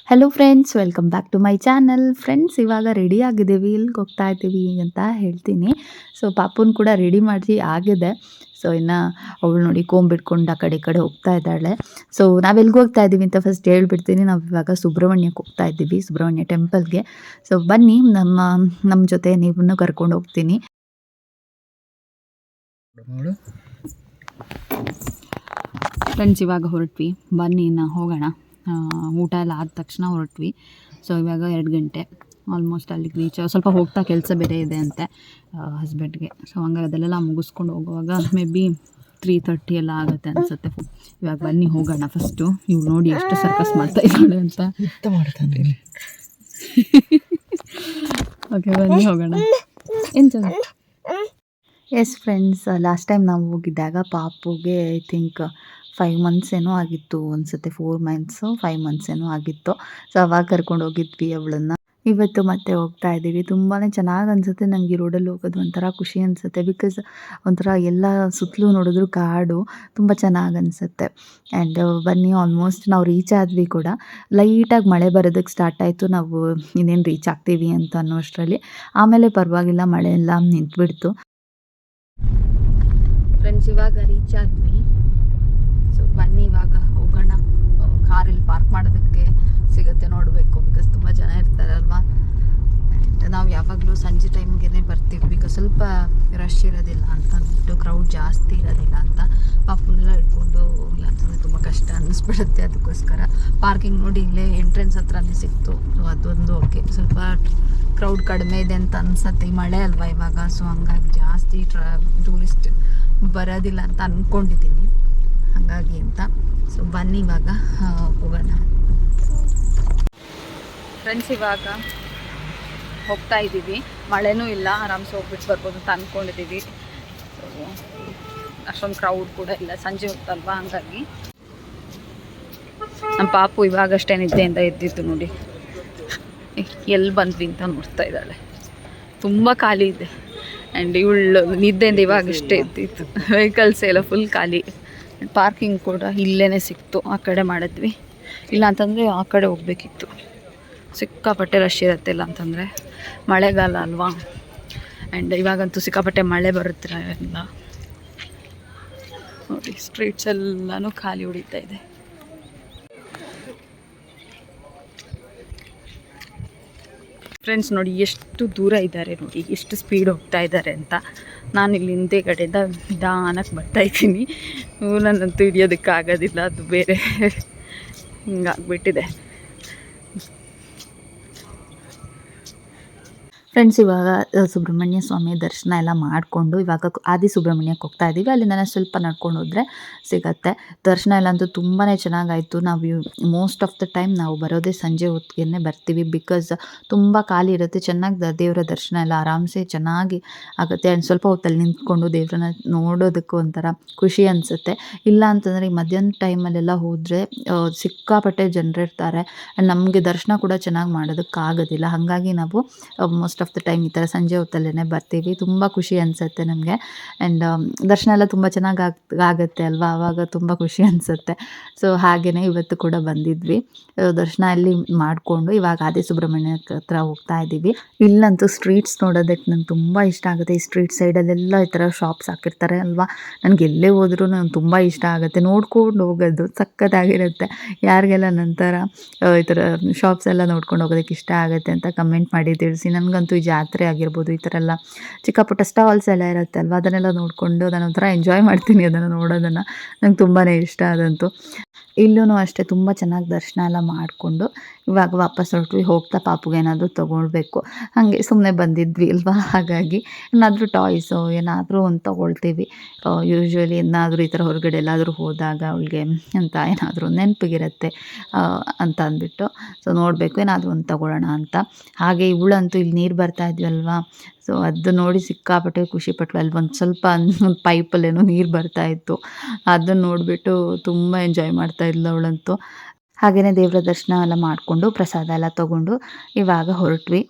Hello friends, welcome back to my channel. Friends, ಇವಾಗ ready ಆಗಿದ್ದೀವಿ. ಎಲ್ಲಿಗೆ ಹೋಗ್ತಾ ಇದ್ದೀವಿ ಅಂತ ಹೇಳ್ತೀನಿ. ಸೊ ಪಾಪುನ ಕೂಡ ರೆಡಿ ಮಾಡಿ ಆಗಿದೆ. ಸೊ ಇನ್ನು ಅವಳು ನೋಡಿ ಕೊಂಬಿಟ್ಕೊಂಡು ಆ ಕಡೆ ಈ ಕಡೆ ಹೋಗ್ತಾ ಇದ್ದಾಳೆ. ಸೊ ನಾವು ಎಲ್ಲಿಗೆ ಹೋಗ್ತಾ ಇದ್ದೀವಿ ಅಂತ ಫಸ್ಟ್ ಹೇಳ್ಬಿಡ್ತೀನಿ. ನಾವು ಇವಾಗ ಸುಬ್ರಹ್ಮಣ್ಯಕ್ಕೆ ಹೋಗ್ತಾ ಇದ್ದೀವಿ, ಸುಬ್ರಹ್ಮಣ್ಯ ಟೆಂಪಲ್ಗೆ. ಸೊ ಬನ್ನಿ, ನಮ್ಮ ಜೊತೆ ನೀವನ್ನು ಕರ್ಕೊಂಡು ಹೋಗ್ತೀನಿ. ಫ್ರೆಂಡ್ಸ್, ಇವಾಗ ಹೊರಟ್ವಿ. ಬನ್ನಿ ನಾವು ಹೋಗೋಣ. ಊಟ ಎಲ್ಲ ಆದ ತಕ್ಷಣ ಹೊರಟ್ವಿ. ಸೊ ಇವಾಗ 2 ಗಂಟೆ ಆಲ್ಮೋಸ್ಟ್ ಅಲ್ಲಿಗೆ ರೀಚ್. ಸ್ವಲ್ಪ ಹೋಗ್ತಾ ಕೆಲಸ ಬೇರೆ ಇದೆ ಅಂತೆ ಹಸ್ಬೆಂಡ್ಗೆ. ಸೊ ಹಂಗಾಗಿ ಅದೆಲ್ಲ ಮುಗಿಸ್ಕೊಂಡು ಹೋಗುವಾಗ ಮೇ ಬಿ 3:30 ಎಲ್ಲ ಆಗುತ್ತೆ ಅನಿಸುತ್ತೆ. ಇವಾಗ ಬನ್ನಿ ಹೋಗೋಣ. ಫಸ್ಟು ಇವ್ರು ನೋಡಿ ಎಷ್ಟು ಸರ್ಕಸ್ ಮಾಡ್ತಾ ಇದ್ದಾಳೆ ಅಂತ ಮಾಡ್ತಾನೆ. ಓಕೆ, ಬನ್ನಿ ಹೋಗೋಣ. ಎಸ್ ಫ್ರೆಂಡ್ಸ್, ಲಾಸ್ಟ್ ಟೈಮ್ ನಾವು ಹೋಗಿದ್ದಾಗ ಪಾಪುಗೆ ಐ ಥಿಂಕ್ 5 ಮಂತ್ಸ್ ಏನೋ ಆಗಿತ್ತು ಅನಿಸುತ್ತೆ. 4 ಮಂತ್ಸು 5 ಮಂತ್ಸ್ ಏನೋ ಆಗಿತ್ತು. ಸೊ ಅವಾಗ ಕರ್ಕೊಂಡು ಹೋಗಿದ್ವಿ ಅವಳನ್ನು. ಇವತ್ತು ಮತ್ತೆ ಹೋಗ್ತಾ ಇದ್ದೀವಿ. ತುಂಬಾ ಚೆನ್ನಾಗಿ ಅನಿಸುತ್ತೆ ನನಗೆ ಈ ರೋಡಲ್ಲಿ ಹೋಗೋದು. ಒಂಥರ ಖುಷಿ ಅನಿಸುತ್ತೆ. ಬಿಕಾಸ್ ಒಂಥರ ಎಲ್ಲ ಸುತ್ತಲೂ ನೋಡಿದ್ರು ಕಾಡು, ತುಂಬ ಚೆನ್ನಾಗಿ ಅನಿಸುತ್ತೆ. ಆ್ಯಂಡ್ ಬನ್ನಿ, ಆಲ್ಮೋಸ್ಟ್ ನಾವು ರೀಚ್ ಆದ್ವಿ ಕೂಡ. ಲೈಟಾಗಿ ಮಳೆ ಬರೋದಕ್ಕೆ ಸ್ಟಾರ್ಟ್ ಆಯಿತು. ನಾವು ಇನ್ನೇನು ರೀಚ್ ಆಗ್ತೀವಿ ಅಂತ ಅನ್ನೋ ಅಷ್ಟರಲ್ಲಿ. ಆಮೇಲೆ ಪರವಾಗಿಲ್ಲ, ಮಳೆ ಎಲ್ಲ ನಿಂತುಬಿಡ್ತು. ಫ್ರೆಂಡ್ಸ್, ಇವಾಗ ರೀಚ್ ಆದ್ವಿ. ಸೊ ಬನ್ನಿ ಇವಾಗ ಹೋಗೋಣ. ಕಾರಲ್ಲಿ ಪಾರ್ಕ್ ಮಾಡೋದಕ್ಕೆ ಸಿಗುತ್ತೆ ನೋಡಬೇಕು, ಬಿಕಾಸ್ ತುಂಬ ಜನ ಇರ್ತಾರಲ್ವಾ. ಆ್ಯಂಡ್ ನಾವು ಯಾವಾಗಲೂ ಸಂಜೆ ಟೈಮ್ಗೆ ಬರ್ತೀವಿ, ಬಿಕಾಸ್ ಸ್ವಲ್ಪ ರಶ್ ಇರೋದಿಲ್ಲ ಅಂತ ಅಂದ್ಬಿಟ್ಟು, ಕ್ರೌಡ್ ಜಾಸ್ತಿ ಇರೋದಿಲ್ಲ ಅಂತ. ಪಾಪುನೆಲ್ಲ ಇಟ್ಕೊಂಡು ಇಲ್ಲಾಂತಂದರೆ ತುಂಬ ಕಷ್ಟ ಅನ್ನಿಸ್ಬಿಡುತ್ತೆ. ಅದಕ್ಕೋಸ್ಕರ ಪಾರ್ಕಿಂಗ್ ನೋಡಿ ಇಲ್ಲೇ ಎಂಟ್ರೆನ್ಸ್ ಹತ್ರನೇ ಸಿಕ್ತು. ಸೊ ಅದೊಂದು ಓಕೆ. ಸ್ವಲ್ಪ ಕ್ರೌಡ್ ಕಡಿಮೆ ಇದೆ ಅಂತ ಅನ್ಸುತ್ತೆ. ಈ ಮಳೆ ಅಲ್ವಾ ಇವಾಗ, ಸೊ ಹಂಗಾಗಿ ಜಾಸ್ತಿ ಟೂರಿಸ್ಟ್ ಬರೋದಿಲ್ಲ ಅಂತ ಅಂದ್ಕೊಂಡಿದ್ದೀನಿ, ಹಾಗಾಗಿ ಅಂತ. ಸೊ ಬನ್ನಿ ಇವಾಗ ಹೋಗೋಣ. ಫ್ರೆಂಡ್ಸ್, ಇವಾಗ ಹೋಗ್ತಾ ಇದ್ದೀವಿ. ಮಳೆನೂ ಇಲ್ಲ, ಆರಾಮ್ಸೆ ಹೋಗ್ಬಿಟ್ಟು ಬರ್ಬೋದು ಅಂತ ಅಂದ್ಕೊಂಡಿದ್ದೀವಿ. ಅಷ್ಟೊಂದು ಕ್ರೌಡ್ ಕೂಡ ಇಲ್ಲ, ಸಂಜೆ ಹೊತ್ತಲ್ವಾ, ಹಂಗಾಗಿ. ನಮ್ಮ ಪಾಪು ಇವಾಗಷ್ಟೇ ನಿದ್ದೆಯಿಂದ ಎದ್ದಿತ್ತು ನೋಡಿ. ಎಲ್ಲಿ ಬಂದ್ವಿ ಅಂತ ನೋಡ್ತಾ ಇದ್ದಾಳೆ. ತುಂಬ ಖಾಲಿ ಇದೆ. ಆ್ಯಂಡ್ ಇವಳು ನಿದ್ದೆಯಿಂದ ಇವಾಗಷ್ಟೇ ಎದ್ದಿತ್ತು. ವೆಹಿಕಲ್ಸ್ ಎಲ್ಲ ಫುಲ್ ಖಾಲಿ. ಪಾರ್ಕಿಂಗ್ ಕೂಡ ಇಲ್ಲೇ ಸಿಕ್ತು. ಆ ಕಡೆ ಮಾಡಿದ್ವಿ. ಇಲ್ಲ ಅಂತಂದರೆ ಆ ಕಡೆ ಹೋಗಬೇಕಿತ್ತು. ಸಿಕ್ಕಾಪಟ್ಟೆ ರಶ್ ಇರುತ್ತೆ. ಇಲ್ಲ ಅಂತಂದರೆ ಮಳೆಗಾಲ ಅಲ್ವಾ. ಆ್ಯಂಡ್ ಇವಾಗಂತೂ ಸಿಕ್ಕಾಪಟ್ಟೆ ಮಳೆ ಬರುತ್ತಿಲ್ಲ ನೋಡಿ. ಸ್ಟ್ರೀಟ್ಸ್ ಎಲ್ಲನೂ ಖಾಲಿ ಹೊಡಿತಾ ಇದೆ. ಫ್ರೆಂಡ್ಸ್, ನೋಡಿ ಎಷ್ಟು ದೂರ ಇದ್ದಾರೆ, ನೋಡಿ ಎಷ್ಟು ಸ್ಪೀಡ್ ಹೋಗ್ತಾ ಇದ್ದಾರೆ ಅಂತ. ನಾನು ಇಲ್ಲಿ ಹಿಂದೆ ಕಡೆಯಿಂದ ನಿಧಾನಕ್ಕೆ ಬರ್ತಾಯಿದ್ದೀನಿ. ನನ್ನಂತೂ ಹಿಡಿಯೋದಕ್ಕಾಗೋದಿಲ್ಲ, ಅದು ಬೇರೆ ಹಿಂಗಾಗ್ಬಿಟ್ಟಿದೆ. ಫ್ರೆಂಡ್ಸ್, ಇವಾಗ ಸುಬ್ರಹ್ಮಣ್ಯ ಸ್ವಾಮಿ ದರ್ಶನ ಎಲ್ಲ ಮಾಡಿಕೊಂಡು ಇವಾಗ ಆದಿ ಸುಬ್ರಹ್ಮಣ್ಯಕ್ಕೆ ಹೋಗ್ತಾ ಇದ್ದೀವಿ. ಅಲ್ಲಿಂದ ಸ್ವಲ್ಪ ನಡ್ಕೊಂಡು ಹೋದರೆ ಸಿಗತ್ತೆ. ದರ್ಶನ ಎಲ್ಲ ಅಂತೂ ತುಂಬಾ ಚೆನ್ನಾಗಾಯಿತು. ನಾವು ಮೋಸ್ಟ್ ಆಫ್ ದ ಟೈಮ್ ನಾವು ಬರೋದೇ ಸಂಜೆ ಹೊತ್ತಿಗೆ ಬರ್ತೀವಿ, ಬಿಕಾಸ್ ತುಂಬ ಖಾಲಿ ಇರುತ್ತೆ. ಚೆನ್ನಾಗಿ ದೇವರ ದರ್ಶನ ಎಲ್ಲ ಆರಾಮ್ಸೆ ಚೆನ್ನಾಗಿ ಆಗುತ್ತೆ. ಆ್ಯಂಡ್ ಸ್ವಲ್ಪ ಹೊತ್ತಲ್ಲಿ ನಿಂತ್ಕೊಂಡು ದೇವ್ರನ್ನ ನೋಡೋದಕ್ಕೂ ಒಂಥರ ಖುಷಿ ಅನಿಸುತ್ತೆ. ಇಲ್ಲ ಅಂತಂದರೆ ಈ ಮಧ್ಯಾಹ್ನ ಟೈಮಲ್ಲೆಲ್ಲ ಹೋದರೆ ಸಿಕ್ಕಾಪಟ್ಟೆ ಜನರಿರ್ತಾರೆ. ಆ್ಯಂಡ್ ನಮಗೆ ದರ್ಶನ ಕೂಡ ಚೆನ್ನಾಗಿ ಮಾಡೋದಕ್ಕಾಗೋದಿಲ್ಲ. ಹಾಗಾಗಿ ನಾವು ಮೋಸ್ಟ್ ಆಫ್ ದ ಟೈಮ್ ಈ ಥರ ಸಂಜೆ ಹೊತ್ತಲ್ಲೇ ಬರ್ತೀವಿ. ತುಂಬ ಖುಷಿ ಅನಿಸುತ್ತೆ ನಮಗೆ. ಆ್ಯಂಡ್ ದರ್ಶನ ಎಲ್ಲ ತುಂಬ ಚೆನ್ನಾಗಿ ಆಗುತ್ತೆ ಅಲ್ವಾ, ಆವಾಗ ತುಂಬ ಖುಷಿ ಅನಿಸುತ್ತೆ. ಸೊ ಹಾಗೆಯೇ ಇವತ್ತು ಕೂಡ ಬಂದಿದ್ವಿ. ದರ್ಶನ ಅಲ್ಲಿ ಮಾಡಿಕೊಂಡು ಇವಾಗ ಆದಿ ಸುಬ್ರಹ್ಮಣ್ಯ ಹತ್ರ ಹೋಗ್ತಾ ಇದ್ದೀವಿ. ಇಲ್ಲಂತೂ ಸ್ಟ್ರೀಟ್ಸ್ ನೋಡೋದಕ್ಕೆ ನಂಗೆ ತುಂಬ ಇಷ್ಟ ಆಗುತ್ತೆ. ಈ ಸ್ಟ್ರೀಟ್ ಸೈಡಲ್ಲೆಲ್ಲ ಈ ಥರ ಶಾಪ್ಸ್ ಹಾಕಿರ್ತಾರೆ ಅಲ್ವಾ, ನನಗೆ ಎಲ್ಲೇ ಹೋದ್ರೂ ನಂಗೆ ತುಂಬ ಇಷ್ಟ ಆಗುತ್ತೆ. ನೋಡ್ಕೊಂಡು ಹೋಗೋದು ಸಖತ್ತಾಗಿರುತ್ತೆ. ಯಾರಿಗೆಲ್ಲ ನಂತರ ಈ ಥರ ಶಾಪ್ಸ್ ಎಲ್ಲ ನೋಡ್ಕೊಂಡು ಹೋಗೋದಕ್ಕೆ ಇಷ್ಟ ಆಗುತ್ತೆ ಅಂತ ಕಮೆಂಟ್ ಮಾಡಿ ತಿಳಿಸಿ. ನನಗಂತೂ ಈ ಜಾತ್ರೆ ಆಗಿರ್ಬೋದು, ಈ ಥರ ಎಲ್ಲ ಚಿಕ್ಕ ಪುಟ್ಟ ಸ್ಟಾಲ್ಸ್ ಎಲ್ಲ ಇರುತ್ತೆ ಅಲ್ವಾ, ಅದನ್ನೆಲ್ಲ ನೋಡಿಕೊಂಡು ನಾನು ಒಂಥರ ಎಂಜಾಯ್ ಮಾಡ್ತೀನಿ ಅದನ್ನು ನೋಡೋದನ್ನು. ನಂಗೆ ತುಂಬಾ ಇಷ್ಟ ಅದಂತೂ. ಇಲ್ಲೂ ಅಷ್ಟೇ ತುಂಬ ಚೆನ್ನಾಗಿ ದರ್ಶನ ಎಲ್ಲ ಮಾಡಿಕೊಂಡು ಇವಾಗ ವಾಪಸ್ ಹೊರಟ್ವಿ. ಹೋಗ್ತಾ ಪಾಪುಗೆ ಏನಾದರೂ ತೊಗೊಳ್ಬೇಕು, ಹಾಗೆ ಸುಮ್ಮನೆ ಬಂದಿದ್ವಿ ಅಲ್ವಾ, ಹಾಗಾಗಿ ಏನಾದರೂ ಟಾಯ್ಸು ಏನಾದರೂ ಒಂದು ತೊಗೊಳ್ತೀವಿ. ಯೂಶ್ವಲಿ ಏನಾದರೂ ಈ ಥರ ಹೊರಗಡೆ ಎಲ್ಲಾದರೂ ಹೋದಾಗ ಅವಳಿಗೆ ಅಂತ ಏನಾದರೂ ನೆನಪಿಗಿರುತ್ತೆ ಅಂತ ಅಂದ್ಬಿಟ್ಟು. ಸೊ ನೋಡಬೇಕು, ಏನಾದರೂ ಒಂದು ತೊಗೊಳ್ಳೋಣ ಅಂತ. ಹಾಗೆ ಇವಳಂತೂ ಇಲ್ಲಿ ನೀರು ಬರ್ತಾ ಇದ್ವಲ್ವಾ, ಸೊ ಅದು ನೋಡಿ ಸಿಕ್ಕಾಪಟ್ಟೆ ಖುಷಿಪಟ್ಲು. ಅಲ್ಲಿ ಒಂದು ಸ್ವಲ್ಪ ಒಂದು ಪೈಪಲ್ಲೇನೋ ನೀರು ಬರ್ತಾಯಿತ್ತು, ಅದನ್ನು ನೋಡಿಬಿಟ್ಟು ತುಂಬ ಎಂಜಾಯ್ ಮಾಡ್ತಾಯಿದ್ಲು ಅವಳಂತೂ. ಹಾಗೆಯೇ ದೇವರ ದರ್ಶನ ಎಲ್ಲ ಮಾಡಿಕೊಂಡು ಪ್ರಸಾದ ಎಲ್ಲ ತೊಗೊಂಡು ಇವಾಗ ಹೊರಟ್ವಿ.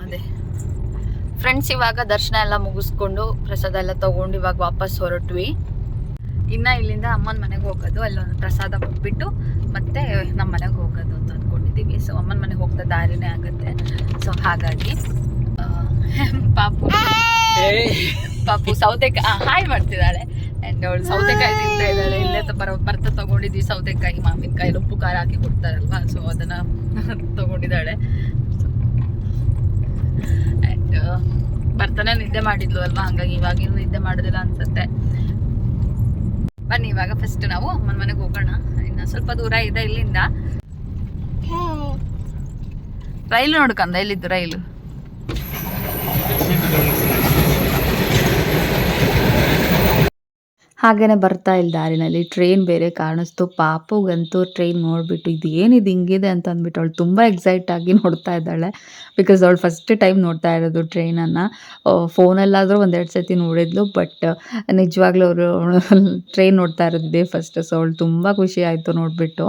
ಅದೇ ಫ್ರೆಂಡ್ಸ್, ಇವಾಗ ದರ್ಶನ ಎಲ್ಲ ಮುಗಿಸ್ಕೊಂಡು ಪ್ರಸಾದ ಎಲ್ಲ ತೊಗೊಂಡು ಇವಾಗ ವಾಪಸ್ ಹೊರಟ್ವಿ. ಇನ್ನು ಇಲ್ಲಿಂದ ಅಮ್ಮನ ಮನೆಗೆ ಹೋಗೋದು, ಅಲ್ಲೊಂದು ಪ್ರಸಾದ ಕೊಟ್ಬಿಟ್ಟು ಮತ್ತೆ ನಮ್ಮ ಮನೆಗೆ ಹೋಗೋದು ಅಂತ ಅಂದ್ಕೊಂಡಿದ್ದೀವಿ. ಸೊ ಅಮ್ಮನ ಮನೆಗೆ ಹೋಗ್ತಾ ದಾರಿನೇ ಆಗುತ್ತೆ. ಸೊ ಹಾಗಾಗಿ ಪಾಪು ಸೌತೆಕಾಯಿ ಹಾಯ್ ಮಾಡ್ತಿದ್ದಾಳೆ. ಆ್ಯಂಡ್ ಅವಳು ಸೌತೆಕಾಯಿ ತಿಂತಾ ಇದ್ದಾಳೆ. ಇಲ್ಲೇ ಬರ್ತಾ ತೊಗೊಂಡಿದ್ವಿ ಸೌತೆಕಾಯಿ, ಮಾವಿನಕಾಯಿ, ಉಪ್ಪು ಖಾರ ಹಾಕಿ ಕೊಡ್ತಾರಲ್ವ, ಸೊ ಅದನ್ನು ತೊಗೊಂಡಿದ್ದಾಳೆ. ಆ್ಯಂಡ್ ಬರ್ತಾನೆ ನಿದ್ದೆ ಮಾಡಿದ್ಲು ಅಲ್ವಾ, ಹಂಗಾಗಿ ಇವಾಗಿನೂ ನಿದ್ದೆ ಮಾಡೋದಿಲ್ಲ ಅನ್ಸುತ್ತೆ. ಬನ್ನಿ ಇವಾಗ ಫಸ್ಟ್ ನಾವು ಅಮ್ಮನ ಮನೆಗೆ ಹೋಗೋಣ. ಇನ್ನು ಸ್ವಲ್ಪ ದೂರ ಇದೆ ಇಲ್ಲಿಂದ. ರೈಲು ನೋಡ್ಕಂದ, ಎಲ್ಲಿದ್ದು ರೈಲು? ಹಾಗೇನೆ ಬರ್ತಾ ಇಲ್ಲ ದಾರಿನಲ್ಲಿ ಟ್ರೈನ್ ಬೇರೆ ಕಾಣಿಸ್ತು. ಪಾಪುಗಂತೂ ಟ್ರೈನ್ ನೋಡಿಬಿಟ್ಟು ಇದೇನಿದು ಹಿಂಗಿದೆ ಅಂತ ಅಂದ್ಬಿಟ್ಟು ಅವಳು ತುಂಬ ಎಕ್ಸೈಟ್ ಆಗಿ ನೋಡ್ತಾ ಇದ್ದಾಳೆ. ಬಿಕಾಸ್ ಅವಳು ಫಸ್ಟ್ ಟೈಮ್ ನೋಡ್ತಾ ಇರೋದು ಟ್ರೈನನ್ನು. ಫೋನಲ್ಲಾದರೂ ಒಂದೆರಡು ಸತಿ ನೋಡಿದ್ಲು, ಬಟ್ ನಿಜವಾಗ್ಲೂ ಅವರು ಟ್ರೈನ್ ನೋಡ್ತಾ ಇರೋದಿದೆ ಫಸ್ಟ್. ಸೊ ಅವಳು ತುಂಬ ಖುಷಿ ಆಯಿತು ನೋಡಿಬಿಟ್ಟು.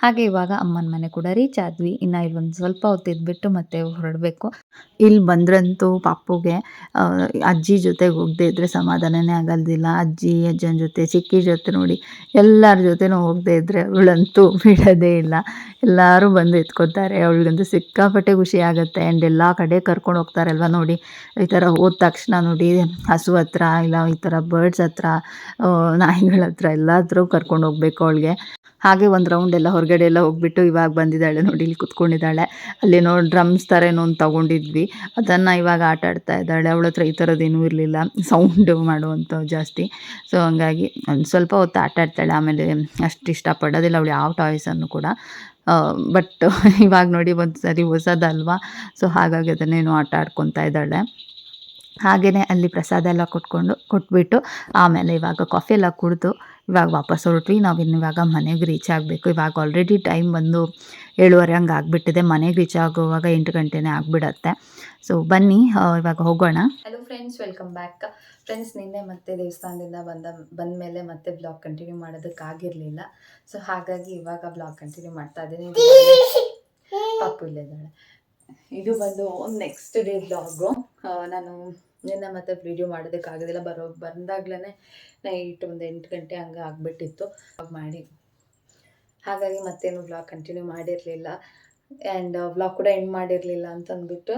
ಹಾಗೆ ಇವಾಗ ಅಮ್ಮನ ಮನೆ ಕೂಡ ರೀಚ್ ಆದ್ವಿ. ಇನ್ನು ಇಲ್ಲೊಂದು ಸ್ವಲ್ಪ ಹೊತ್ತು ಇದ್ಬಿಟ್ಟು ಮತ್ತೆ ಹೊರಡಬೇಕು. ಇಲ್ಲಿ ಬಂದ್ರಂತೂ ಪಾಪುಗೆ ಅಜ್ಜಿ ಜೊತೆಗೆ ಹೋಗದೆ ಇದ್ದರೆ ಸಮಾಧಾನನೇ ಆಗೋದಿಲ್ಲ. ಅಜ್ಜಿ ಅಜ್ಜನ ಜೊತೆ, ಚಿಕ್ಕಿ ಜೊತೆ ನೋಡಿ ಎಲ್ಲರ ಜೊತೆನೂ ಹೋಗದೆ ಇದ್ದರೆ ಅವಳಂತೂ ಬಿಡೋದೇ ಇಲ್ಲ. ಎಲ್ಲರೂ ಬಂದು ಎತ್ಕೋತಾರೆ. ಅವಳಿಗಂತೂ ಸಿಕ್ಕಾಪಟ್ಟೆ ಖುಷಿ ಆಗುತ್ತೆ. ಆ್ಯಂಡ್ ಎಲ್ಲ ಕಡೆ ಕರ್ಕೊಂಡು ಹೋಗ್ತಾರಲ್ವ ನೋಡಿ. ಈ ಥರ ಹೋದ ತಕ್ಷಣ ನೋಡಿ ಹಸು ಹತ್ರ, ಇಲ್ಲ ಈ ಥರ ಬರ್ಡ್ಸ್ ಹತ್ರ, ನಾಯಿಗಳ ಹತ್ರ ಎಲ್ಲಾದ್ರೂ ಕರ್ಕೊಂಡು ಹೋಗ್ಬೇಕು ಅವಳಿಗೆ. ಹಾಗೆ ಒಂದು ರೌಂಡ್ ಎಲ್ಲ ಹೊರಗಡೆ ಎಲ್ಲ ಹೋಗ್ಬಿಟ್ಟು ಇವಾಗ ಬಂದಿದ್ದಾಳೆ ನೋಡಿ, ಇಲ್ಲಿ ಕುತ್ಕೊಂಡಿದ್ದಾಳೆ. ಅಲ್ಲೇನೋ ಡ್ರಮ್ಸ್ ಥರ ಏನೋ ಒಂದು ತೊಗೊಂಡಿದ್ವಿ, ಅದನ್ನು ಇವಾಗ ಆಟ ಆಡ್ತಾ ಇದ್ದಾಳೆ. ಅವಳ ಹತ್ರ ಈ ಥರದ್ದೇನೂ ಇರಲಿಲ್ಲ, ಸೌಂಡು ಮಾಡುವಂಥವು ಜಾಸ್ತಿ. ಸೊ ಹಂಗಾಗಿ ಒಂದು ಸ್ವಲ್ಪ ಹೊತ್ತು ಆಟ ಆಡ್ತಾಳೆ. ಆಮೇಲೆ ಅಷ್ಟು ಇಷ್ಟಪಡೋದಿಲ್ಲ ಅವಳು ಯಾವ ಟಾಯ್ಸನ್ನು ಕೂಡ. ಬಟ್ ಇವಾಗ ನೋಡಿ ಒಂದು ಸರಿ ಹೊಸದಲ್ವಾ, ಸೊ ಹಾಗಾಗಿ ಅದನ್ನೇನೋ ಆಟ ಆಡ್ಕೊತಾ ಇದ್ದಾಳೆ. ಹಾಗೆಯೇ ಅಲ್ಲಿ ಪ್ರಸಾದ ಎಲ್ಲ ಕೊಟ್ಬಿಟ್ಟು ಆಮೇಲೆ ಇವಾಗ ಕಾಫಿ ಎಲ್ಲ ಕುಡಿದು ಇವಾಗ ವಾಪಸ್ ಹೊರಟ್ವಿ. ಇವಾಗ ಮನೆಗೆ ರೀಚ್ ಆಗಬೇಕು. ಇವಾಗ ಆಲ್ರೆಡಿ ಟೈಮ್ ಬಂದು 7:30 ಹಂಗೆ ಆಗಿಬಿಟ್ಟಿದೆ. ಮನೆಗೆ ರೀಚ್ ಆಗುವಾಗ 8 ಗಂಟೆನೇ ಆಗಿಬಿಡತ್ತೆ. ಸೊ ಬನ್ನಿ ಇವಾಗ ಹೋಗೋಣ. Hello friends, welcome back. Friends, ನಿನ್ನೆ ಮತ್ತೆ ದೇವಸ್ಥಾನದಿಂದ ಬಂದ ಮೇಲೆ ಮತ್ತೆ ಬ್ಲಾಗ್ ಕಂಟಿನ್ಯೂ ಮಾಡೋದಕ್ಕಾಗಿರಲಿಲ್ಲ. ಸೊ ಹಾಗಾಗಿ ಇವಾಗ ಬ್ಲಾಗ್ ಕಂಟಿನ್ಯೂ ಮಾಡ್ತಾ ಇದ್ದೀನಿ. ಪಾಪು ಇಲ್ಲಿದ್ದಾಳೆ. ಇದು ಬಂದು ನೆಕ್ಸ್ಟ್ ಡೇ ಬ್ಲಾಗು. ನಾನು ನಿನ್ನೆ ಮತ್ತೆ ವಿಡಿಯೋ ಮಾಡೋದಕ್ಕಾಗೋದಿಲ್ಲ. ಬಂದಾಗ್ಲೇ ನೈಟ್ ಒಂದು 8 ಗಂಟೆ ಹಂಗೆ ಆಗಿಬಿಟ್ಟಿತ್ತು ಮಾಡಿ. ಹಾಗಾಗಿ ಮತ್ತೇನು ಬ್ಲಾಗ್ ಕಂಟಿನ್ಯೂ ಮಾಡಿರಲಿಲ್ಲ. ಆ್ಯಂಡ್ ಬ್ಲಾಗ್ ಕೂಡ ಎಂಡ್ ಮಾಡಿರಲಿಲ್ಲ ಅಂತ ಅಂದ್ಬಿಟ್ಟು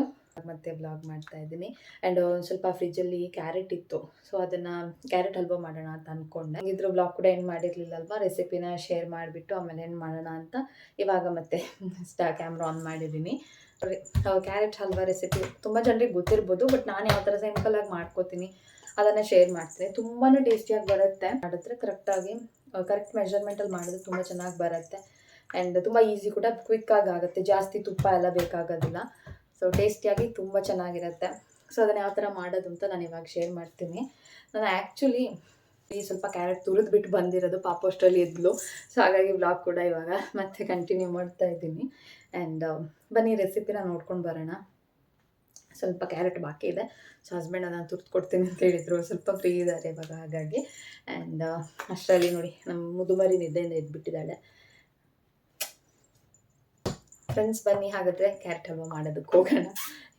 ಮತ್ತೆ ಬ್ಲಾಗ್ ಮಾಡ್ತಾ ಇದ್ದೀನಿ. ಆ್ಯಂಡ್ ಒಂದು ಸ್ವಲ್ಪ ಫ್ರಿಜ್ಜಲ್ಲಿ ಕ್ಯಾರೆಟ್ ಇತ್ತು, ಸೊ ಅದನ್ನು ಕ್ಯಾರೆಟ್ ಹಲ್ವಾ ಮಾಡೋಣ ಅಂತ ಅಂದ್ಕೊಂಡೆ. ಇದ್ರ ಬ್ಲಾಗ್ ಕೂಡ ಎಂಡ್ ಮಾಡಿರಲಿಲ್ಲ ಅಲ್ವಾ, ರೆಸಿಪಿನ ಶೇರ್ ಮಾಡಿಬಿಟ್ಟು ಆಮೇಲೆ ಎಂಡ್ ಮಾಡೋಣ ಅಂತ ಇವಾಗ ಮತ್ತೆ ಕ್ಯಾಮ್ರಾ ಆನ್ ಮಾಡಿದ್ದೀನಿ. ಕ್ಯಾರೆಟ್ ಹಲ್ವಾ ರೆಸಿಪಿ ತುಂಬ ಜನರಿಗೆ ಗೊತ್ತಿರ್ಬೋದು, ಬಟ್ ನಾನು ಯಾವ ಥರ ಸಿಂಪಲಾಗಿ ಮಾಡ್ಕೋತೀನಿ ಅದನ್ನು ಶೇರ್ ಮಾಡ್ತೀನಿ. ತುಂಬಾ ಟೇಸ್ಟಿಯಾಗಿ ಬರುತ್ತೆ. ಮಾಡಿದ್ರೆ ಕರೆಕ್ಟ್ ಮೆಜರ್ಮೆಂಟಲ್ಲಿ ಮಾಡಿದ್ರೆ ತುಂಬ ಚೆನ್ನಾಗಿ ಬರುತ್ತೆ. ಆ್ಯಂಡ್ ತುಂಬ ಈಸಿ ಕೂಡ, ಕ್ವಿಕ್ಕಾಗಿ ಆಗುತ್ತೆ. ಜಾಸ್ತಿ ತುಪ್ಪ ಎಲ್ಲ ಬೇಕಾಗೋದಿಲ್ಲ. ಸೊ ಟೇಸ್ಟಿಯಾಗಿ ತುಂಬ ಚೆನ್ನಾಗಿರುತ್ತೆ. ಸೊ ಅದನ್ನು ಯಾವ ಥರ ಮಾಡೋದು ಅಂತ ನಾನು ಇವಾಗ ಶೇರ್ ಮಾಡ್ತೀನಿ. ನಾನು ಆ್ಯಕ್ಚುಲಿ ಸ್ವಲ್ಪ ಕ್ಯಾರೆಟ್ ತುರಿದ್ಬಿಟ್ಟು ಬಂದಿರೋದು, ಪಾಪು ಅಷ್ಟರಲ್ಲಿ ಇದ್ಲು. ಸೊ ಹಾಗಾಗಿ ಬ್ಲಾಗ್ ಕೂಡ ಇವಾಗ ಮತ್ತೆ ಕಂಟಿನ್ಯೂ ಮಾಡ್ತಾ ಇದ್ದೀನಿ. ಆ್ಯಂಡ್ ಬನ್ನಿ ರೆಸಿಪಿನ ನೋಡ್ಕೊಂಡು ಬರೋಣ. ಸ್ವಲ್ಪ ಕ್ಯಾರೆಟ್ ಬಾಕಿ ಇದೆ. ಸೊ ಹಸ್ಬೆಂಡ್ ನಾನು ತುರ್ದು ಕೊಡ್ತೀನಿ ಅಂತ ಹೇಳಿದರು, ಸ್ವಲ್ಪ ಫ್ರೀ ಇದ್ದಾರೆ ಇವಾಗ ಹಾಗಾಗಿ. ಆ್ಯಂಡ್ ಅಷ್ಟರಲ್ಲಿ ನೋಡಿ ನಮ್ಮ ಮುದುಮರಿ ನಿದ್ದೆಯಿಂದ ಎದ್ಬಿಟ್ಟಿದ್ದಾಳೆ. ಫ್ರೆಂಡ್ಸ್ ಬನ್ನಿ ಹಾಗಾದರೆ ಕ್ಯಾರೆಟ್ ಹಲ್ವಾ ಮಾಡೋದಕ್ಕೆ ಹೋಗೋಣ.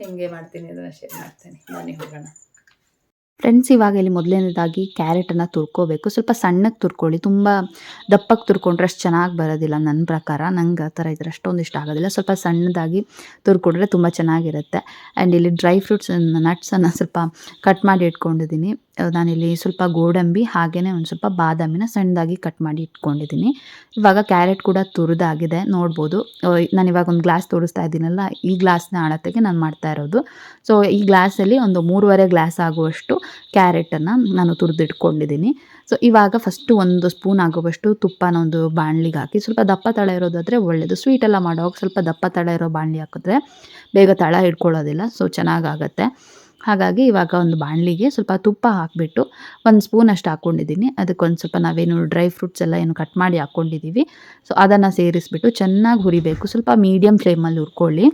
ಹೆಂಗೆ ಮಾಡ್ತೀನಿ ಅದನ್ನು ಶೇರ್ ಮಾಡ್ತೀನಿ, ಬನ್ನಿ ಹೋಗೋಣ. ಫ್ರೆಂಡ್ಸ್, ಇವಾಗ ಇಲ್ಲಿ ಮೊದಲನೇದಾಗಿ ಕ್ಯಾರೆಟನ್ನು ತುರ್ಕೋಬೇಕು. ಸ್ವಲ್ಪ ಸಣ್ಣಗೆ ತುರ್ಕೊಳ್ಳಿ. ತುಂಬ ದಪ್ಪಕ್ಕೆ ತುರ್ಕೊಂಡ್ರೆ ಅಷ್ಟು ಚೆನ್ನಾಗಿ ಬರೋದಿಲ್ಲ ನನ್ನ ಪ್ರಕಾರ. ನಂಗೆ ಆ ಥರ ಇದ್ರೆ ಅಷ್ಟೊಂದು ಇಷ್ಟ ಆಗೋದಿಲ್ಲ. ಸ್ವಲ್ಪ ಸಣ್ಣದಾಗಿ ತುರ್ಕೊಂಡ್ರೆ ತುಂಬ ಚೆನ್ನಾಗಿರುತ್ತೆ. ಆ್ಯಂಡ್ ಇಲ್ಲಿ ಡ್ರೈ ಫ್ರೂಟ್ಸ್, ನಟ್ಸನ್ನು ಸ್ವಲ್ಪ ಕಟ್ ಮಾಡಿ ಇಟ್ಕೊಂಡಿದ್ದೀನಿ. ನಾನಿಲ್ಲಿ ಸ್ವಲ್ಪ ಗೋಡಂಬಿ ಹಾಗೆಯೇ ಒಂದು ಸ್ವಲ್ಪ ಬಾದಾಮಿನ ಸಣ್ಣದಾಗಿ ಕಟ್ ಮಾಡಿ ಇಟ್ಕೊಂಡಿದ್ದೀನಿ. ಇವಾಗ ಕ್ಯಾರೆಟ್ ಕೂಡ ತುರಿದಾಗಿದೆ ನೋಡ್ಬೋದು. ನಾನು ಇವಾಗ ಒಂದು ಗ್ಲಾಸ್ ತೋರಿಸ್ತಾ ಇದ್ದೀನಲ್ಲ, ಈ ಗ್ಲಾಸ್ನ ಅಳತೆಗೆ ನಾನು ಮಾಡ್ತಾ ಇರೋದು. ಸೊ ಈ ಗ್ಲಾಸಲ್ಲಿ ಒಂದು 3.5 ಗ್ಲಾಸ್ ಆಗುವಷ್ಟು ಕ್ಯಾರೆಟನ್ನು ನಾನು ತುರಿದಿಟ್ಕೊಂಡಿದ್ದೀನಿ. ಸೊ ಇವಾಗ ಫಸ್ಟು 1 ಸ್ಪೂನ್ ಆಗುವಷ್ಟು ತುಪ್ಪನ ಒಂದು ಬಾಣಲಿಗೆ ಹಾಕಿ, ಸ್ವಲ್ಪ ದಪ್ಪ ತಳ ಇರೋದಾದರೆ ಒಳ್ಳೆಯದು. ಸ್ವೀಟೆಲ್ಲ ಮಾಡೋವಾಗ ಸ್ವಲ್ಪ ದಪ್ಪ ತಳ ಇರೋ ಬಾಣಲಿ ಹಾಕಿದ್ರೆ ಬೇಗ ತಳ ಹಿಡ್ಕೊಳ್ಳೋದಿಲ್ಲ, ಸೊ ಚೆನ್ನಾಗಾಗತ್ತೆ. ಹಾಗಾಗಿ ಇವಾಗ ಒಂದು ಬಾಣಲಿಗೆ ಸ್ವಲ್ಪ ತುಪ್ಪ ಹಾಕಿಬಿಟ್ಟು 1 ಸ್ಪೂನ್ ಅಷ್ಟು ಹಾಕ್ಕೊಂಡಿದ್ದೀನಿ. ಅದಕ್ಕೊಂದು ಸ್ವಲ್ಪ ನಾವೇನು ಡ್ರೈ ಫ್ರೂಟ್ಸ್ ಎಲ್ಲ ಏನು ಕಟ್ ಮಾಡಿ ಹಾಕ್ಕೊಂಡಿದ್ದೀವಿ, ಸೊ ಅದನ್ನು ಸೇರಿಸ್ಬಿಟ್ಟು ಚೆನ್ನಾಗಿ ಹುರಿಬೇಕು. ಸ್ವಲ್ಪ ಮೀಡಿಯಮ್ ಫ್ಲೇಮಲ್ಲಿ ಹುರ್ಕೊಳ್ಳಿ.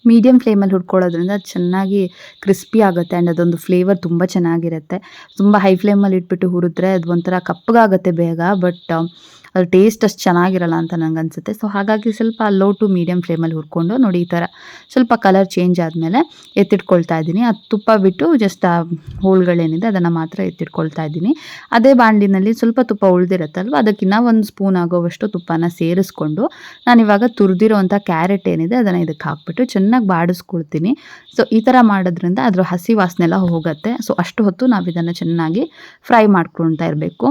ಮೀಡಿಯಮ್ ಫ್ಲೇಮಲ್ಲಿ ಹುರ್ಕೊಳ್ಳೋದ್ರಿಂದ ಅದು ಚೆನ್ನಾಗಿ ಕ್ರಿಸ್ಪಿ ಆಗುತ್ತೆ. ಆ್ಯಂಡ್ ಅದೊಂದು ಫ್ಲೇವರ್ ತುಂಬ ಚೆನ್ನಾಗಿರುತ್ತೆ. ತುಂಬ ಹೈ ಫ್ಲೇಮಲ್ಲಿ ಇಟ್ಬಿಟ್ಟು ಹುರಿದ್ರೆ ಅದು ಒಂಥರ ಕಪ್ಪಗಾಗುತ್ತೆ ಬೇಗ, ಬಟ್ ಅದು ಟೇಸ್ಟ್ ಅಷ್ಟು ಚೆನ್ನಾಗಿರಲ್ಲ ಅಂತ ನನಗನ್ಸುತ್ತೆ. ಸೊ ಹಾಗಾಗಿ ಸ್ವಲ್ಪ ಲೋ ಟು ಮೀಡಿಯಮ್ ಫ್ಲೇಮಲ್ಲಿ ಹುರ್ಕೊಂಡು ನೋಡಿ ಈ ಥರ ಸ್ವಲ್ಪ ಕಲರ್ ಚೇಂಜ್ ಆದಮೇಲೆ ಎತ್ತಿಟ್ಕೊಳ್ತಾ ಇದ್ದೀನಿ. ಅದು ತುಪ್ಪ ಬಿಟ್ಟು ಜಸ್ಟ್ ಆ ಹೋಳುಗಳೇನಿದೆ ಅದನ್ನು ಮಾತ್ರ ಎತ್ತಿಟ್ಕೊಳ್ತಾ ಇದ್ದೀನಿ. ಅದೇ ಬಾಣಲಿನಲ್ಲಿ ಸ್ವಲ್ಪ ತುಪ್ಪ ಉಳಿದಿರುತ್ತಲ್ವ, ಅದಕ್ಕಿಂತ ಒಂದು ಸ್ಪೂನ್ ಆಗೋವಷ್ಟು ತುಪ್ಪನ ಸೇರಿಸ್ಕೊಂಡು ನಾನಿವಾಗ ತುರಿದಿರೋವಂಥ ಕ್ಯಾರೆಟ್ ಏನಿದೆ ಅದನ್ನು ಇದಕ್ಕೆ ಹಾಕ್ಬಿಟ್ಟು ಚೆನ್ನಾಗಿ ಬಾಡಿಸ್ಕೊಳ್ತೀನಿ. ಸೊ ಈ ಥರ ಮಾಡೋದ್ರಿಂದ ಅದರ ಹಸಿ ವಾಸನೆ ಎಲ್ಲ ಹೋಗುತ್ತೆ. ಸೊ ಅಷ್ಟು ಹೊತ್ತು ನಾವು ಇದನ್ನು ಚೆನ್ನಾಗಿ ಫ್ರೈ ಮಾಡ್ಕೊಳ್ತಾ ಇರಬೇಕು.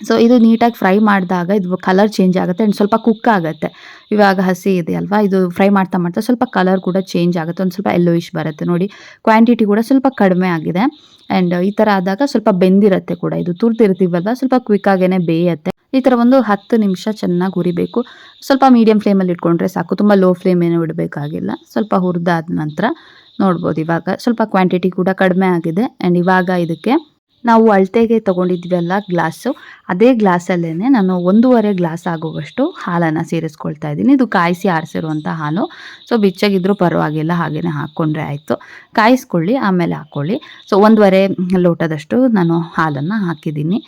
ಸೊ ಇದು ನೀಟಾಗಿ ಫ್ರೈ ಮಾಡಿದಾಗ ಇದು ಕಲರ್ ಚೇಂಜ್ ಆಗುತ್ತೆ ಆ್ಯಂಡ್ ಸ್ವಲ್ಪ ಕುಕ್ ಆಗುತ್ತೆ. ಇವಾಗ ಹಸಿ ಇದೆ ಅಲ್ವಾ, ಇದು ಫ್ರೈ ಮಾಡ್ತಾ ಮಾಡ್ತಾ ಸ್ವಲ್ಪ ಕಲರ್ ಕೂಡ ಚೇಂಜ್ ಆಗುತ್ತೆ, ಒಂದು ಸ್ವಲ್ಪ ಯೆಲ್ಲೋಯಿಶ್ ಬರುತ್ತೆ ನೋಡಿ. ಕ್ವಾಂಟಿಟಿ ಕೂಡ ಸ್ವಲ್ಪ ಕಡಿಮೆ ಆಗಿದೆ ಆ್ಯಂಡ್ ಈ ಥರ ಆದಾಗ ಸ್ವಲ್ಪ ಬೆಂದಿರುತ್ತೆ ಕೂಡ. ಇದು ತುರ್ತಿರ್ತೀವಲ್ವ, ಸ್ವಲ್ಪ ಕ್ವಿಕ್ಕಾಗೇ ಬೇಯುತ್ತೆ. ಈ ಥರ ಒಂದು 10 ನಿಮಿಷ ಚೆನ್ನಾಗಿ ಹುರಿಬೇಕು. ಸ್ವಲ್ಪ ಮೀಡಿಯಮ್ ಫ್ಲೇಮಲ್ಲಿ ಇಟ್ಕೊಂಡ್ರೆ ಸಾಕು, ತುಂಬ ಲೋ ಫ್ಲೇಮ್ ಏನು ಇಡಬೇಕಾಗಿಲ್ಲ. ಸ್ವಲ್ಪ ಹುರಿದಾದ ನಂತರ ನೋಡ್ಬೋದು ಇವಾಗ ಸ್ವಲ್ಪ ಕ್ವಾಂಟಿಟಿ ಕೂಡ ಕಡಿಮೆ ಆಗಿದೆ ಆ್ಯಂಡ್ ಇವಾಗ ಇದಕ್ಕೆ ನಾವು ಅಳತೆಗೆ ತೊಗೊಂಡಿದ್ವಲ್ಲ ಗ್ಲಾಸು, ಅದೇ ಗ್ಲಾಸಲ್ಲೇ ನಾನು 1.5 ಗ್ಲಾಸ್ ಆಗುವಷ್ಟು ಹಾಲನ್ನು ಸೇರಿಸ್ಕೊಳ್ತಾ ಇದ್ದೀನಿ. ಇದು ಕಾಯಿಸಿ ಆರಿಸಿರುವಂಥ ಹಾಲು. ಸೊ ಬೆಚ್ಚಗಿದ್ರೂ ಪರವಾಗಿಲ್ಲ, ಹಾಗೆಯೇ ಹಾಕ್ಕೊಂಡ್ರೆ ಆಯಿತು. ಕಾಯಿಸ್ಕೊಳ್ಳಿ ಆಮೇಲೆ ಹಾಕ್ಕೊಳ್ಳಿ. ಸೊ 1.5 ಲೋಟದಷ್ಟು ನಾನು ಹಾಲನ್ನು ಹಾಕಿದ್ದೀನಿ.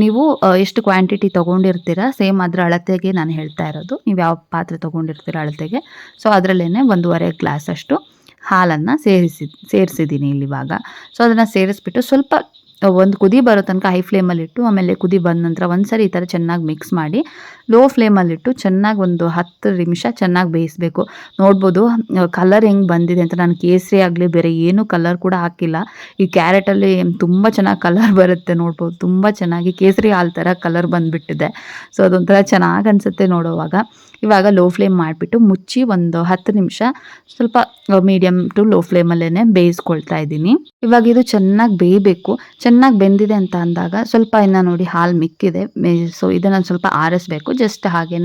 ನೀವು ಎಷ್ಟು ಕ್ವಾಂಟಿಟಿ ತೊಗೊಂಡಿರ್ತೀರ ಸೇಮ್ ಅದರ ಅಳತೆಗೆ ನಾನು ಹೇಳ್ತಾ ಇರೋದು. ನೀವು ಯಾವ ಪಾತ್ರೆ ತೊಗೊಂಡಿರ್ತೀರ ಅಳತೆಗೆ, ಸೊ ಅದರಲ್ಲೇ 1.5 ಗ್ಲಾಸಷ್ಟು ಹಾಲನ್ನು ಸೇರಿಸಿದ್ದೀನಿ ಇಲ್ಲಿವಾಗ. ಸೊ ಅದನ್ನು ಸೇರಿಸ್ಬಿಟ್ಟು ಸ್ವಲ್ಪ ಒಂದು ಕುದಿ ಬರೋ ತನಕ ಹೈ ಫ್ಲೇಮಲ್ಲಿಟ್ಟು, ಆಮೇಲೆ ಕುದಿ ಬಂದ ನಂತರ ಒಂದು ಸರಿ ಈ ಥರ ಚೆನ್ನಾಗಿ ಮಿಕ್ಸ್ ಮಾಡಿ ಲೋ ಫ್ಲೇಮಲ್ಲಿಟ್ಟು ಚೆನ್ನಾಗಿ ಒಂದು 10 ನಿಮಿಷ ಚೆನ್ನಾಗಿ ಬೇಯಿಸಬೇಕು. ನೋಡ್ಬೋದು ಕಲರ್ ಹೆಂಗೆ ಬಂದಿದೆ ಅಂತ. ನಾನು ಕೇಸರಿ ಆಗಲಿ ಬೇರೆ ಏನೂ ಕಲರ್ ಕೂಡ ಹಾಕಿಲ್ಲ. ಈ ಕ್ಯಾರೆಟಲ್ಲಿ ತುಂಬ ಚೆನ್ನಾಗಿ ಕಲರ್ ಬರುತ್ತೆ ನೋಡ್ಬೋದು, ತುಂಬ ಚೆನ್ನಾಗಿ ಕೇಸರಿ ಹಾಲು ಥರ ಕಲರ್ ಬಂದುಬಿಟ್ಟಿದೆ. ಸೊ ಅದೊಂಥರ ಚೆನ್ನಾಗಿ ಅನಿಸುತ್ತೆ ನೋಡೋವಾಗ. ಇವಾಗ ಲೋ ಫ್ಲೇಮ್ ಮಾಡಿಬಿಟ್ಟು ಮುಚ್ಚಿ ಒಂದು 10 ನಿಮಿಷ ಸ್ವಲ್ಪ ಮೀಡಿಯಮ್ ಟು ಲೋ ಫ್ಲೇಮಲ್ಲೇ ಬೇಯಿಸ್ಕೊಳ್ತಾ ಇದ್ದೀನಿ. ಇವಾಗ ಇದು ಚೆನ್ನಾಗಿ ಬೇಯಬೇಕು. ಚೆನ್ನಾಗಿ ಬೆಂದಿದೆ ಅಂತ ಅಂದಾಗ ಸ್ವಲ್ಪ ಇನ್ನು ನೋಡಿ ಹಾಲು ಮಿಕ್ಕಿದೆ. ಸೊ ಇದನ್ನು ಸ್ವಲ್ಪ ಆರಿಸ್ಬೇಕು. ಜಸ್ಟ್ ಹಾಗೇ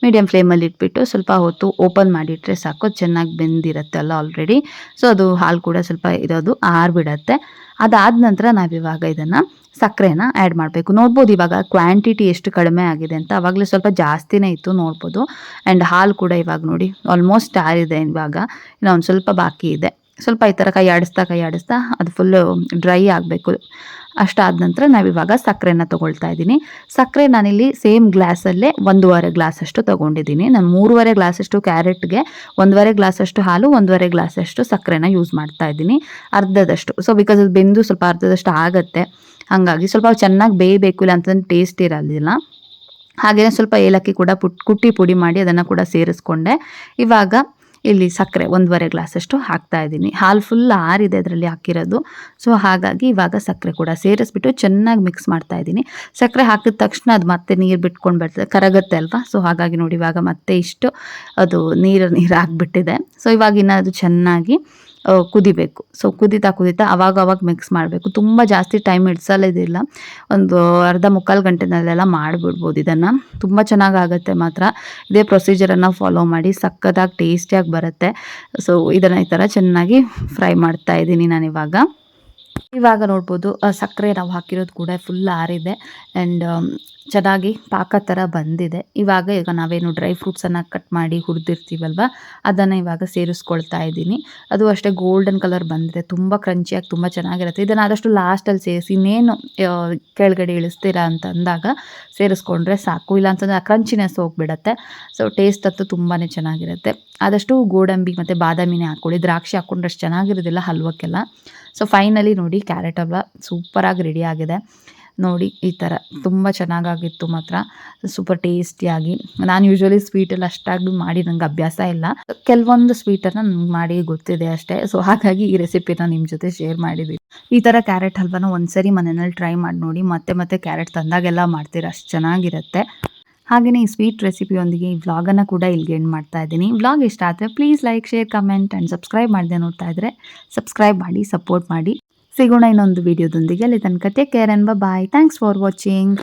ಮೀಡಿಯಮ್ ಫ್ಲೇಮಲ್ಲಿ ಇಟ್ಬಿಟ್ಟು ಸ್ವಲ್ಪ ಹೊತ್ತು ಓಪನ್ ಮಾಡಿಟ್ರೆ ಸಾಕು, ಚೆನ್ನಾಗಿ ಬೆಂದಿರುತ್ತೆ ಅಲ್ಲ ಆಲ್ರೆಡಿ. ಸೊ ಅದು ಹಾಲು ಕೂಡ ಸ್ವಲ್ಪ ಇರೋದು ಆರಿಬಿಡತ್ತೆ. ಅದಾದ ನಂತರ ನಾವಿವಾಗ ಇದನ್ನು ಸಕ್ಕರೆನ ಆ್ಯಡ್ ಮಾಡಬೇಕು. ನೋಡ್ಬೋದು ಇವಾಗ ಕ್ವಾಂಟಿಟಿ ಎಷ್ಟು ಕಡಿಮೆ ಆಗಿದೆ ಅಂತ. ಆವಾಗಲೇ ಸ್ವಲ್ಪ ಜಾಸ್ತಿನೇ ಇತ್ತು ನೋಡ್ಬೋದು. ಆ್ಯಂಡ್ ಹಾಲು ಕೂಡ ಇವಾಗ ನೋಡಿ ಆಲ್ಮೋಸ್ಟ್ ಆರಿದೆ. ಇವಾಗ ಇನ್ನೂ ಒಂದು ಸ್ವಲ್ಪ ಬಾಕಿ ಇದೆ. ಸ್ವಲ್ಪ ಈ ಥರ ಕೈ ಆಡಿಸ್ತಾ ಅದು ಫುಲ್ಲು ಡ್ರೈ ಆಗಬೇಕು. ಅಷ್ಟಾದ ನಂತರ ನಾವಿವಾಗ ಸಕ್ಕರೆನ ತೊಗೊಳ್ತಾ ಇದ್ದೀನಿ. ಸಕ್ಕರೆ ನಾನಿಲ್ಲಿ ಸೇಮ್ ಗ್ಲಾಸಲ್ಲೇ 1.5 ಗ್ಲಾಸಷ್ಟು ತೊಗೊಂಡಿದ್ದೀನಿ. ನಾನು 3.5 ಗ್ಲಾಸಷ್ಟು ಕ್ಯಾರೆಟ್ಗೆ 1.5 ಗ್ಲಾಸಷ್ಟು ಹಾಲು, 1.5 ಗ್ಲಾಸಷ್ಟು ಸಕ್ಕರೆನ ಯೂಸ್ ಮಾಡ್ತಾ ಇದ್ದೀನಿ, ಅರ್ಧದಷ್ಟು. ಸೊ ಬಿಕಾಸ್ ಅದು ಬೆಂದು ಸ್ವಲ್ಪ ಅರ್ಧದಷ್ಟು ಆಗುತ್ತೆ, ಹಾಗಾಗಿ ಸ್ವಲ್ಪ ಚೆನ್ನಾಗಿ ಬೇಯಬೇಕು, ಇಲ್ಲ ಅಂತಂದ್ರೆ ಟೇಸ್ಟ್ ಇರೋದಿಲ್ಲ. ಹಾಗೆಯೇ ಸ್ವಲ್ಪ ಏಲಕ್ಕಿ ಕೂಡ ಕುಟ್ಟಿ ಪುಡಿ ಮಾಡಿ ಅದನ್ನು ಕೂಡ ಸೇರಿಸ್ಕೊಂಡೆ. ಇವಾಗ ಇಲ್ಲಿ ಸಕ್ಕರೆ 1.5 ಗ್ಲಾಸಷ್ಟು ಹಾಕ್ತಾ ಇದ್ದೀನಿ. ಹಾಲು ಫುಲ್ ಆರಿದೆ ಅದರಲ್ಲಿ ಹಾಕಿರೋದು. ಸೊ ಹಾಗಾಗಿ ಇವಾಗ ಸಕ್ಕರೆ ಕೂಡ ಸೇರಿಸ್ಬಿಟ್ಟು ಚೆನ್ನಾಗಿ ಮಿಕ್ಸ್ ಮಾಡ್ತಾ ಇದ್ದೀನಿ. ಸಕ್ಕರೆ ಹಾಕಿದ ತಕ್ಷಣ ಅದು ಮತ್ತೆ ನೀರು ಬಿಟ್ಕೊಂಡು ಬರ್ತದೆ, ಕರಗುತ್ತೆ ಅಲ್ವಾ. ಸೊ ಹಾಗಾಗಿ ನೋಡಿ ಇವಾಗ ಮತ್ತೆ ಇಷ್ಟು ಅದು ನೀರು ಆಗಿಬಿಟ್ಟಿದೆ. ಸೊ ಇವಾಗಿನ ಅದು ಚೆನ್ನಾಗಿ ಕುದಿಬೇಕು. ಸೊ ಕುದೀತಾ ಅವಾಗ ಮಿಕ್ಸ್ ಮಾಡಬೇಕು. ತುಂಬ ಜಾಸ್ತಿ ಟೈಮ್ ಇಡಿಸೋದಿಲ್ಲ, ಒಂದು ಅರ್ಧ ಮುಕ್ಕಾಲು ಗಂಟೆನಲ್ಲೆಲ್ಲ ಮಾಡಿಬಿಡ್ಬೋದು ಇದನ್ನು. ತುಂಬ ಚೆನ್ನಾಗಾಗುತ್ತೆ ಮಾತ್ರ. ಇದೇ ಪ್ರೊಸೀಜರನ್ನು ಫಾಲೋ ಮಾಡಿ, ಸಕ್ಕತ್ತಾಗಿ ಟೇಸ್ಟಿಯಾಗಿ ಬರುತ್ತೆ. ಸೊ ಇದನ್ನು ಈ ಥರ ಚೆನ್ನಾಗಿ ಫ್ರೈ ಮಾಡ್ತಾ ಇದ್ದೀನಿ ನಾನಿವಾಗ. ಇವಾಗ ನೋಡ್ಬೋದು ಸಕ್ಕರೆ ನಾವು ಹಾಕಿರೋದು ಕೂಡ ಫುಲ್ ಆರಿದೆ ಆ್ಯಂಡ್ ಚೆನ್ನಾಗಿ ಪಾಕ ಥರ ಬಂದಿದೆ. ಈಗ ನಾವೇನು ಡ್ರೈ ಫ್ರೂಟ್ಸನ್ನು ಕಟ್ ಮಾಡಿ ಹುರಿದಿರ್ತೀವಲ್ವ, ಅದನ್ನು ಇವಾಗ ಸೇರಿಸ್ಕೊಳ್ತಾ ಇದ್ದೀನಿ. ಅದು ಅಷ್ಟೇ ಗೋಲ್ಡನ್ ಕಲರ್ ಬಂದಿದೆ, ತುಂಬ ಕ್ರಂಚಿಯಾಗಿ ತುಂಬ ಚೆನ್ನಾಗಿರುತ್ತೆ. ಇದನ್ನು ಆದಷ್ಟು ಲಾಸ್ಟಲ್ಲಿ ಸೇರಿಸಿ, ಇನ್ನೇನು ಕೆಳಗಡೆ ಇಳಿಸ್ತೀರಾ ಅಂತ ಅಂದಾಗ ಸೇರಿಸ್ಕೊಂಡ್ರೆ ಸಾಕು, ಇಲ್ಲ ಅಂತಂದರೆ ಆ ಕ್ರಂಚಿನೆಸ್ ಹೋಗಿಬಿಡತ್ತೆ. ಸೊ ಟೇಸ್ಟ್ ಅಂತೂ ತುಂಬಾ ಚೆನ್ನಾಗಿರುತ್ತೆ. ಆದಷ್ಟು ಗೋಡಂಬಿ ಮತ್ತು ಬಾದಾಮಿನೇ ಹಾಕ್ಕೊಳ್ಳಿ, ದ್ರಾಕ್ಷಿ ಹಾಕ್ಕೊಂಡ್ರೆ ಅಷ್ಟು ಚೆನ್ನಾಗಿರೋದಿಲ್ಲ ಹಲ್ವಕ್ಕೆಲ್ಲ. ಸೊ ಫೈನಲಿ ನೋಡಿ ಕ್ಯಾರೆಟ್ ಹಲ್ವ ಸೂಪರಾಗಿ ರೆಡಿ ಆಗಿದೆ. ನೋಡಿ ಈ ಥರ ತುಂಬ ಚೆನ್ನಾಗಾಗಿತ್ತು ಮಾತ್ರ, ಸೂಪರ್ ಟೇಸ್ಟಿಯಾಗಿ. ನಾನು ಯೂಶ್ವಲಿ ಸ್ವೀಟಲ್ಲಿ ಅಷ್ಟಾಗಿ ಮಾಡಿ ನಂಗೆ ಅಭ್ಯಾಸ ಇಲ್ಲ, ಕೆಲವೊಂದು ಸ್ವೀಟನ್ನು ನಂಗೆ ಮಾಡಿ ಗೊತ್ತಿದೆ ಅಷ್ಟೇ. ಸೊ ಹಾಗಾಗಿ ಈ ರೆಸಿಪಿನ ನಿಮ್ಮ ಜೊತೆ ಶೇರ್ ಮಾಡಿದ್ದೀನಿ. ಈ ಥರ ಕ್ಯಾರೆಟ್ ಹಲ್ವನ ಒಂದ್ಸರಿ ಮನೆಯಲ್ಲಿ ಟ್ರೈ ಮಾಡಿ ನೋಡಿ, ಮತ್ತೆ ಕ್ಯಾರೆಟ್ ತಂದಾಗೆಲ್ಲ ಮಾಡ್ತೀರಾ, ಅಷ್ಟು ಚೆನ್ನಾಗಿರುತ್ತೆ. ಹಾಗೆಯೇ ಈ ಸ್ವೀಟ್ ರೆಸಿಪಿಯೊಂದಿಗೆ ಈ ವ್ಲಾಗನ್ನು ಕೂಡ ಇಲ್ಲಿಗೆ ಎಂಡ್ ಮಾಡ್ತಾ ಇದ್ದೀನಿ. ವ್ಲಾಗ್ ಇಷ್ಟ ಆದರೆ please like, share, comment and subscribe ಮಾಡದೆ ನೋಡ್ತಾ ಇದ್ದರೆ ಸಬ್ಸ್ಕ್ರೈಬ್ ಮಾಡಿ, ಸಪೋರ್ಟ್ ಮಾಡಿ. ಸಿಗೋಣ ಇನ್ನೊಂದು ವಿಡಿಯೋದೊಂದಿಗೆ. ಅಲ್ಲಿ ತನಕ take care and bye. Thanks for watching.